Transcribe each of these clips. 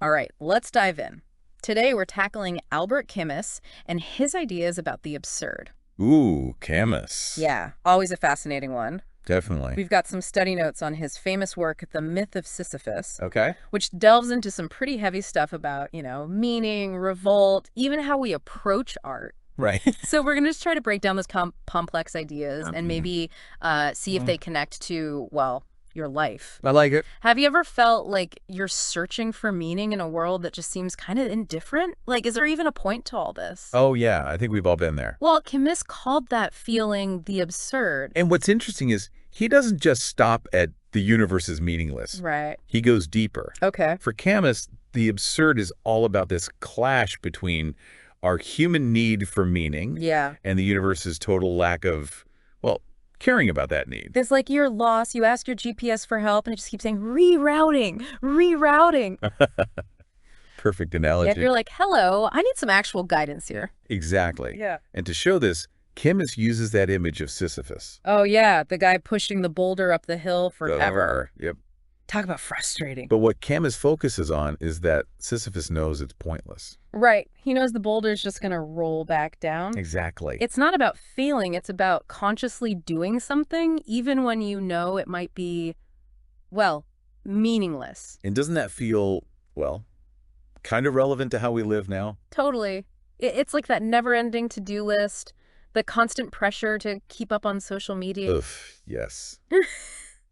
All right, let's dive in. Today we're tackling Albert Camus and his ideas about the absurd. Ooh, Camus. Yeah, always a fascinating one. Definitely. We've got some study notes on his famous work, The Myth of Sisyphus, Okay. which delves into some pretty heavy stuff about, meaning, revolt, even how we approach art. Right. So we're going to just try to break down those complex ideas and maybe see if Mhm. they connect to, well, your life. I like it. Have you ever felt like you're searching for meaning in a world that just seems kind of indifferent? Like, is there even a point to all this? Oh, yeah. I think we've all been there. Well, Camus called that feeling the absurd. And what's interesting is he doesn't just stop at the universe is meaningless. Right. He goes deeper. Okay. For Camus, the absurd is all about this clash between our human need for meaning Yeah. and the universe's total lack of, well, caring about that need. It's like you're lost, you ask your GPS for help, and it just keeps saying, rerouting, rerouting. Perfect analogy. Yet you're like, hello, I need some actual guidance here. Exactly. Yeah. And to show this, Camus uses that image of Sisyphus. Oh, yeah, the guy pushing the boulder up the hill forever. Yep. Talk about frustrating. But what Camus focuses on is that Sisyphus knows it's pointless. Right. He knows the boulder's just going to roll back down. Exactly. It's not about failing. It's about consciously doing something, even when you know it might be, well, meaningless. And doesn't that feel, well, kind of relevant to how we live now? Totally. It's like that never-ending to-do list, the constant pressure to keep up on social media. Oof, yes.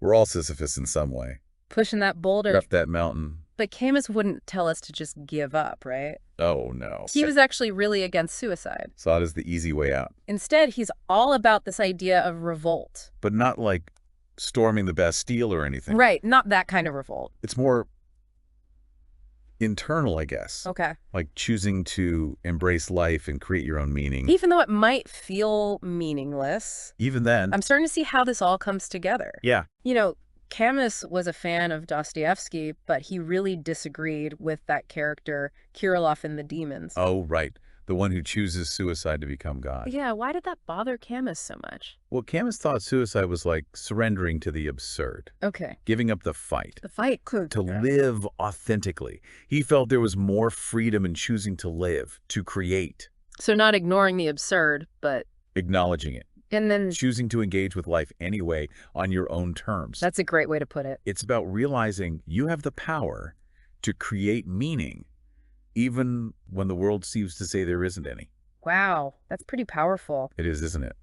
We're all Sisyphus in some way. Pushing that boulder. Up that mountain. But Camus wouldn't tell us to just give up, right? Oh, no. He was actually really against suicide. Saw it as the easy way out. Instead, he's all about this idea of revolt. But not like storming the Bastille or anything. Right, not that kind of revolt. It's more internal, I guess. Okay. Like choosing to embrace life and create your own meaning. Even though it might feel meaningless, Even then. I'm starting to see how this all comes together. Yeah. Camus was a fan of Dostoevsky, but he really disagreed with that character, Kirillov in The Demons. Oh, right. The one who chooses suicide to become God. Yeah, why did that bother Camus so much? Well, Camus thought suicide was like surrendering to the absurd, Okay. giving up the fight, The fight. to live authentically. He felt there was more freedom in choosing to live, to create, So not ignoring the absurd, but... acknowledging it, And then... choosing to engage with life anyway on your own terms. That's a great way to put it. It's about realizing you have the power to create meaning, even when the world seems to say there isn't any. Wow, that's pretty powerful. It is, isn't it?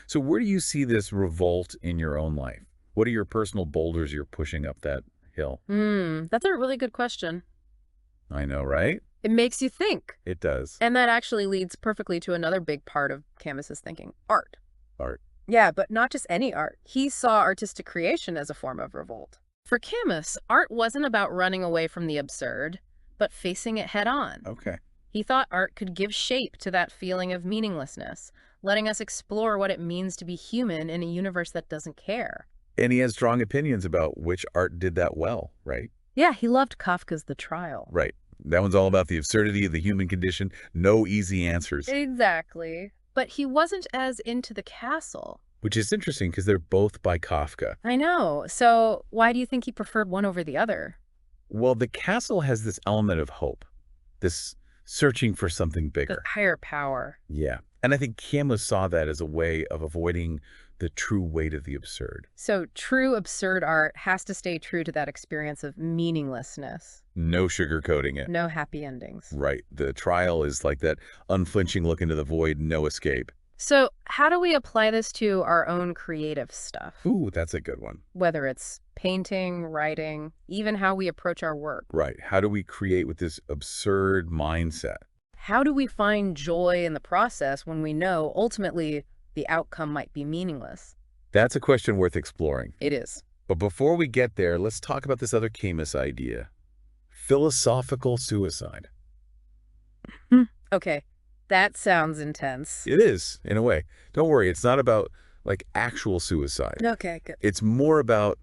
So where do you see this revolt in your own life? What are your personal boulders you're pushing up that hill? That's a really good question. I know, right? It makes you think. It does. And that actually leads perfectly to another big part of Camus's thinking, art. Art. Yeah, but not just any art. He saw artistic creation as a form of revolt. For Camus, art wasn't about running away from the absurd, but facing it head on. Okay. He thought art could give shape to that feeling of meaninglessness, letting us explore what it means to be human in a universe that doesn't care. And he has strong opinions about which art did that well, right? Yeah, he loved Kafka's The Trial. Right. That one's all about the absurdity of the human condition. No easy answers. Exactly. But he wasn't as into The Castle. Which is interesting because they're both by Kafka. I know. So why do you think he preferred one over the other? Well, The Castle has this element of hope, this searching for something bigger. The higher power. Yeah. And I think Camus saw that as a way of avoiding the true weight of the absurd. So true absurd art has to stay true to that experience of meaninglessness. No sugarcoating it. No happy endings. Right. The trial is like that unflinching look into the void, no escape. So how do we apply this to our own creative stuff? Ooh, that's a good one. Whether it's painting, writing, even how we approach our work. Right. How do we create with this absurd mindset? How do we find joy in the process when we know ultimately the outcome might be meaningless? That's a question worth exploring. It is. But before we get there, let's talk about this other Camus idea. Philosophical suicide. Okay, that sounds intense. It is, in a way. Don't worry, it's not about, like, actual suicide. Okay, good. It's more about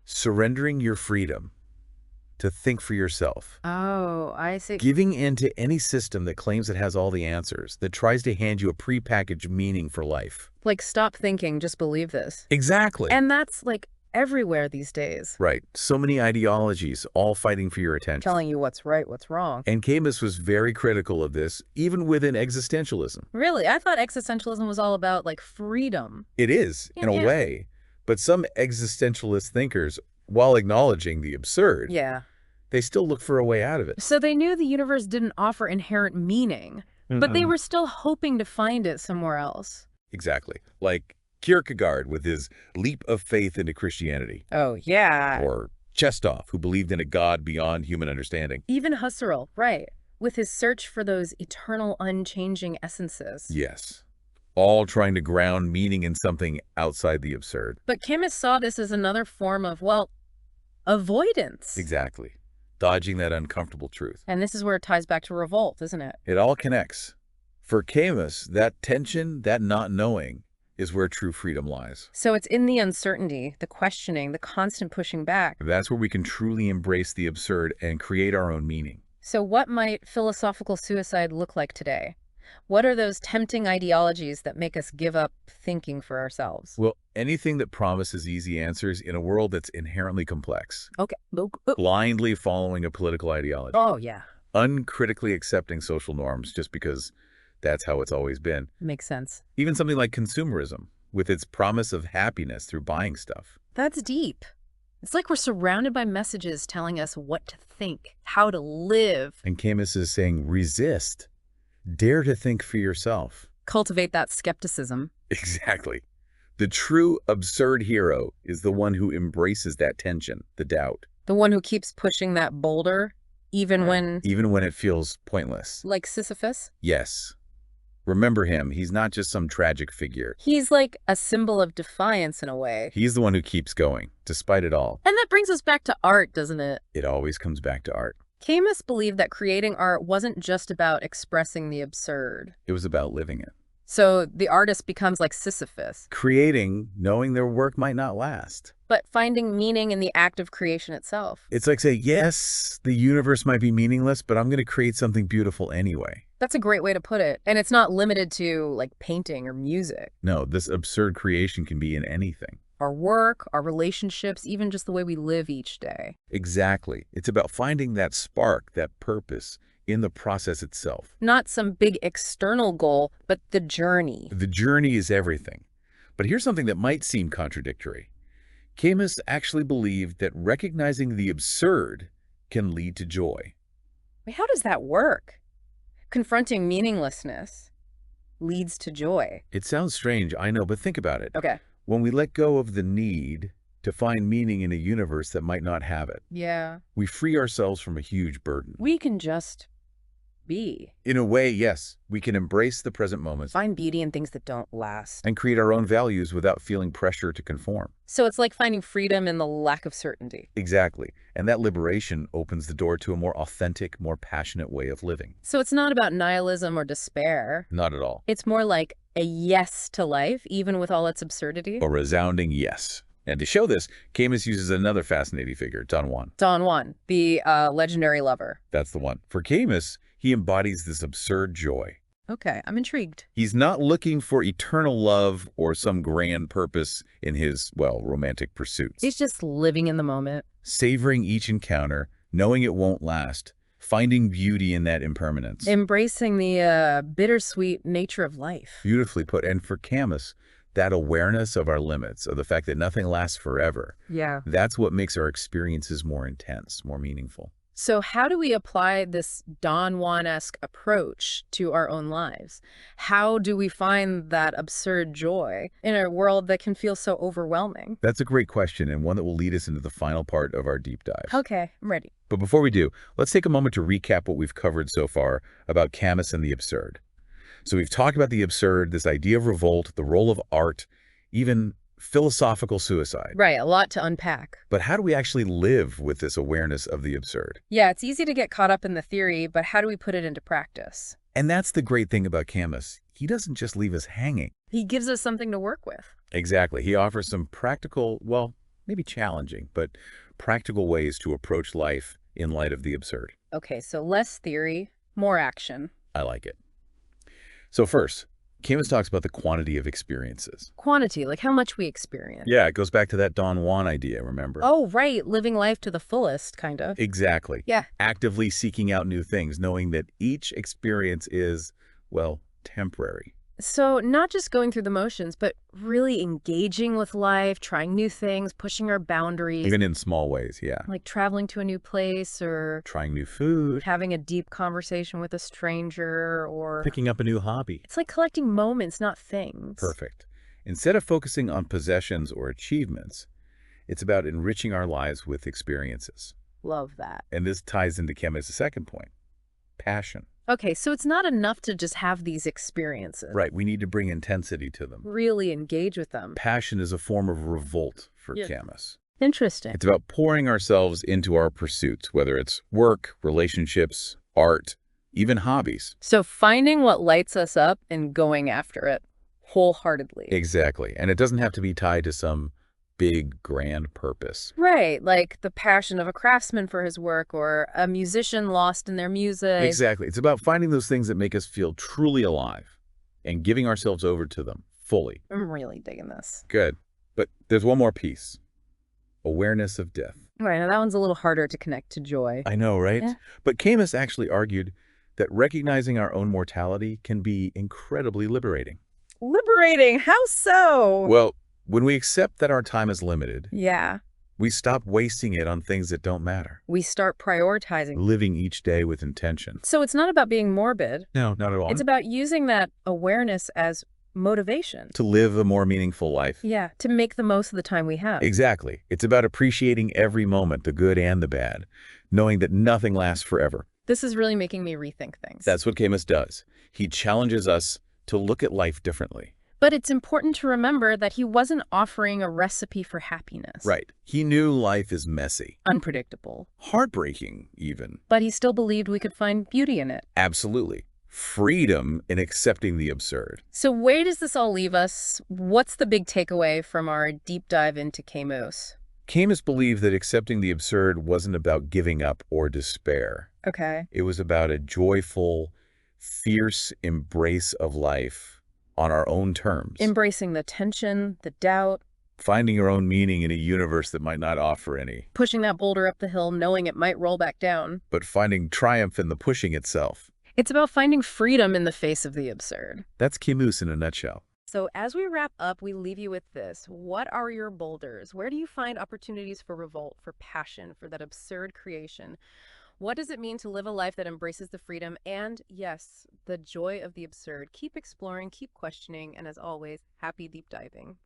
surrendering your freedom to think for yourself. Oh, I see. Giving in to any system that claims it has all the answers, that tries to hand you a prepackaged meaning for life. Like, stop thinking, just believe this. Exactly. And that's like everywhere these days. Right. So many ideologies, all fighting for your attention. Telling you what's right, what's wrong. And Camus was very critical of this, even within existentialism. Really? I thought existentialism was all about, like, freedom. It is, in a way. But some existentialist thinkers, while acknowledging the absurd, they still look for a way out of it. So they knew the universe didn't offer inherent meaning, but they were still hoping to find it somewhere else. Exactly. Like Kierkegaard with his leap of faith into Christianity. Oh, yeah. Or Chekhov, who believed in a God beyond human understanding. Even Husserl, right, with his search for those eternal, unchanging essences. Yes. All trying to ground meaning in something outside the absurd. But Camus saw this as another form of, well, avoidance. Exactly. Dodging that uncomfortable truth. And this is where it ties back to revolt, isn't it? It all connects. For Camus, that tension, that not knowing, is where true freedom lies. So it's in the uncertainty, the questioning, the constant pushing back. That's where we can truly embrace the absurd and create our own meaning. So what might philosophical suicide look like today? What are those tempting ideologies that make us give up thinking for ourselves? Well, anything that promises easy answers in a world that's inherently complex. Okay. Blindly following a political ideology. Oh, yeah. Uncritically accepting social norms just because that's how it's always been. Makes sense. Even something like consumerism, with its promise of happiness through buying stuff. That's deep. It's like we're surrounded by messages telling us what to think, how to live. And Camus is saying, resist. Dare to think for yourself. Cultivate that skepticism. Exactly. The true absurd hero is the one who embraces that tension, the doubt. The one who keeps pushing that boulder, even when it feels pointless. Like Sisyphus? Yes. Remember him. He's not just some tragic figure. He's like a symbol of defiance in a way. He's the one who keeps going, despite it all. And that brings us back to art, doesn't it? It always comes back to art. Camus believed that creating art wasn't just about expressing the absurd. It was about living it. So the artist becomes like Sisyphus. Creating, knowing their work might not last. But finding meaning in the act of creation itself. It's like saying, yes, the universe might be meaningless, but I'm going to create something beautiful anyway. That's a great way to put it. And it's not limited to, like, painting or music. No, this absurd creation can be in anything. Our work, our relationships, even just the way we live each day. Exactly. It's about finding that spark, that purpose in the process itself. Not some big external goal, but the journey. The journey is everything. But here's something that might seem contradictory. Camus actually believed that recognizing the absurd can lead to joy. Wait, how does that work? Confronting meaninglessness leads to joy. It sounds strange, I know, but think about it. Okay. When we let go of the need to find meaning in a universe that might not have it, we free ourselves from a huge burden. We can just be. In a way, yes, we can embrace the present moment. Find beauty in things that don't last. And create our own values without feeling pressure to conform. So it's like finding freedom in the lack of certainty. Exactly. And that liberation opens the door to a more authentic, more passionate way of living. So it's not about nihilism or despair. Not at all. It's more like a yes to life, even with all its absurdity. A resounding yes. And to show this, Camus uses another fascinating figure, Don Juan. Don Juan, the legendary lover. That's the one. For Camus, he embodies this absurd joy. Okay, I'm intrigued. He's not looking for eternal love or some grand purpose in his, well, romantic pursuits. He's just living in the moment. Savoring each encounter, knowing it won't last, finding beauty in that impermanence. Embracing the bittersweet nature of life. Beautifully put. And for Camus, that awareness of our limits, of the fact that nothing lasts forever, that's what makes our experiences more intense, more meaningful. So how do we apply this Don Juan-esque approach to our own lives? How do we find that absurd joy in a world that can feel so overwhelming? That's a great question, and one that will lead us into the final part of our deep dive. Okay, I'm ready. But before we do, let's take a moment to recap what we've covered so far about Camus and the absurd. So we've talked about the absurd, this idea of revolt, the role of art, even philosophical suicide. Right, a lot to unpack. But how do we actually live with this awareness of the absurd? Yeah, it's easy to get caught up in the theory, but how do we put it into practice? And that's the great thing about Camus. He doesn't just leave us hanging. He gives us something to work with. Exactly. He offers some practical, well, maybe challenging, but practical ways to approach life in light of the absurd. Okay, so less theory, more action. I like it. So first, Camus talks about the quantity of experiences. Quantity, like how much we experience. Yeah, it goes back to that Don Juan idea, remember? Oh, right. Living life to the fullest, kind of. Exactly. Yeah. Actively seeking out new things, knowing that each experience is, well, temporary. So not just going through the motions, but really engaging with life, trying new things, pushing our boundaries. Even in small ways, yeah. Like traveling to a new place or Trying new food, having a deep conversation with a stranger or... picking up a new hobby. It's like collecting moments, not things. Perfect. Instead of focusing on possessions or achievements, it's about enriching our lives with experiences. Love that. And this ties into Camus' second point, passion. Okay, so it's not enough to just have these experiences. Right, we need to bring intensity to them. Really engage with them. Passion is a form of revolt for Camus. Interesting. It's about pouring ourselves into our pursuits, whether it's work, relationships, art, even hobbies. So finding what lights us up and going after it wholeheartedly. Exactly. And it doesn't have to be tied to some big, grand purpose. Right, like the passion of a craftsman for his work or a musician lost in their music. Exactly. It's about finding those things that make us feel truly alive and giving ourselves over to them fully. I'm really digging this. Good. But there's one more piece. Awareness of death. Right, now that one's a little harder to connect to joy. I know, right? Yeah. But Camus actually argued that recognizing our own mortality can be incredibly liberating. Liberating? How so? Well, when we accept that our time is limited, Yeah. we stop wasting it on things that don't matter. We start prioritizing. Living each day with intention. So it's not about being morbid. No, not at all. It's about using that awareness as motivation. To live a more meaningful life. Yeah, to make the most of the time we have. Exactly. It's about appreciating every moment, the good and the bad, knowing that nothing lasts forever. This is really making me rethink things. That's what Camus does. He challenges us to look at life differently. But it's important to remember that he wasn't offering a recipe for happiness. Right. He knew life is messy. Unpredictable. Heartbreaking, even. But he still believed we could find beauty in it. Absolutely. Freedom in accepting the absurd. So where does this all leave us? What's the big takeaway from our deep dive into Camus? Camus believed that accepting the absurd wasn't about giving up or despair. Okay. It was about a joyful, fierce embrace of life on our own terms. Embracing the tension, the doubt. Finding your own meaning in a universe that might not offer any. Pushing that boulder up the hill knowing it might roll back down. But finding triumph in the pushing itself. It's about finding freedom in the face of the absurd. That's Camus in a nutshell. So as we wrap up, we leave you with this. What are your boulders? Where do you find opportunities for revolt, for passion, for that absurd creation? What does it mean to live a life that embraces the freedom and, yes, the joy of the absurd? Keep exploring, keep questioning, and as always, happy deep diving.